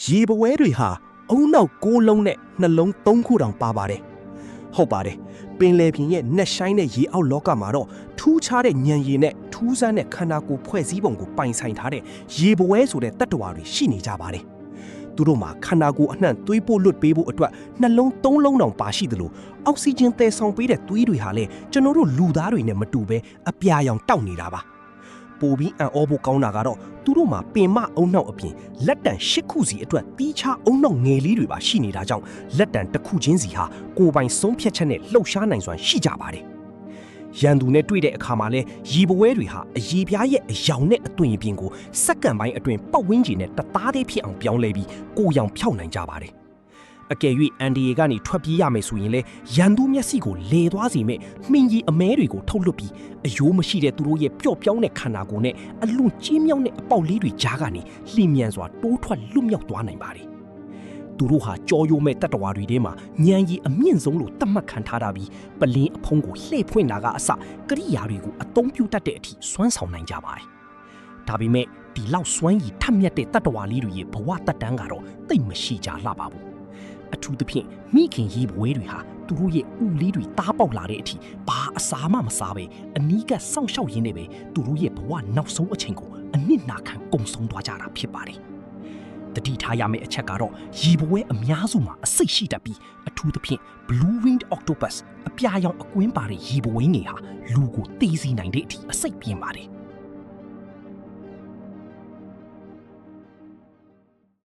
ရေပွဲတွေဟာအုံနောက်6လုံးနဲ့နှလုံး3ခုတောင်ပါပါတယ်ဟုတ်ပါတယ်ပင်လယ်ပြင်ရဲ့နက်ရှိုင်းတဲ့ရေအောက်လောကမှာတော့ထူးခြားတဲ့ဉာဏ်ရည်နဲ့ထူးဆန်းတဲ့ခန္ဓာကိုယ်ဖွဲ့စည်းပုံကိုပိုင်ဆိုင်ထားတဲ့ရေပွဲဆိုတဲ့တတ္တဝါတွေရှိနေကြပါတယ်သူတို့မှာခန္ဓာကိုယ်အနှံ့သွေးပို့လွတ်ပေးဖို့အတွက်နှလုံး3လုံးတောင်ပါရှိသလိုအောက်ဆီဂျင်သယ်ဆောင်ပေးတဲ့သွေးတွေဟာလည်းကျွန်တော်တို့လူသားတွေနဲ့မတူဘဲအပြာရောင်တောက်နေတာပါပိုပြီးအံ့ဩဖို့ကောင်းတာကတော့သူတို့မှာပင်မအုံနှောက်အပြင်လက်တံ10ခုစီအတွက်တီးခြားအုံနှောက်ငယ်လေးတွေပါရှိနေတာကြောင့်လက်တံတစ်ခုချင်းစီဟာကိုယ်ပိုင်ဆုံးဖြတ်ချက်နဲ့လှုပ်ရှားနိုင်စွမ်းရှိကြပါတယ်ရန်သူနဲ့တွေ့တဲ့အခါမှာလဲရေပွဲတွေဟာအရေပြားရဲ့အယောင်နဲ့အသွင်အပြင်ကိုစက္ကန့်ပိုင်းအတွင်းပတ်ဝန်းကျင်နဲ့တသားတည်းဖြစ်အောင်ပြောင်းလဲပြီးကိုယ်ရောင်ဖြောက်နိုင်ကြပါတယ်အကယ်၍အန်ဒီယေကနေထွက်ပြေးရမယ်ဆိုရင်လေရန်သူမျက်စိကိုလေသွားစေမဲ့မှင်ကြီးအမဲတွေကိုထုတ်လွှတ်ပြီးအယိုးမရှိတဲ့သူတို့ရဲ့ပျော့ပြောင်းတဲ့ခန္ဓာကိုယ်နဲ့အလွန်ကြီးမြောင်းတဲ့အပေါက်လေးတွေကြားကနေလှိမြန်စွာတိုးထွက်လွတ်မြောက်သွားနိုင်ပါတယ်သူတို့ဟာကြောရိုးမဲ့တတ္တဝါတွေထဲမှာဉာဏ်ရည်အမြင့်ဆုံးလို့သတ်မှတ်ခံထားတာပြီးပလင်းအဖုံးကိုလှည့်ဖွင့်တာကအစကရိယာတွေကိုအသုံးပြုတတ်တဲ့အထိစွမ်းဆောင်နိုင်ကြပါတယ်ဒါပေမဲ့ဒီလောက်စွမ်းရည်ထက်မြက်တဲ့တတ္တဝါလေးတွေရဲ့ဘဝတက်တန်းကတော့တိတ်မရှိကြလှပါဘူးအထူးသဖြင့်မိခင်ရေပွဲတွေဟာသူတို့ရဲ့ဥလေးတွေတားပေါက်လာတဲ့အထိဘာအစာမှမစားပဲအနီးကစောင့်ရှောက်ရင်းနဲ့ပဲသူတို့ရဲ့ဘဝနောက်ဆုံးအချိန်ကိုအနစ်နာခံကုန်ဆုံးသွားကြတာဖြစ်ပါတယ်တတိထားရမယ့်အချက်ကတော့ရေပွဲအများစုမှာအစိတ်ရှိတတ်ပြီးအထူးသဖြင့် blue winged octopus အပြာရောင်အကွင်းပါတဲ့ရေပွဲငယ်ဟာလူကိုတေးစီနိုင်တဲ့အထိအစိတ်ပြင်းပါတယ်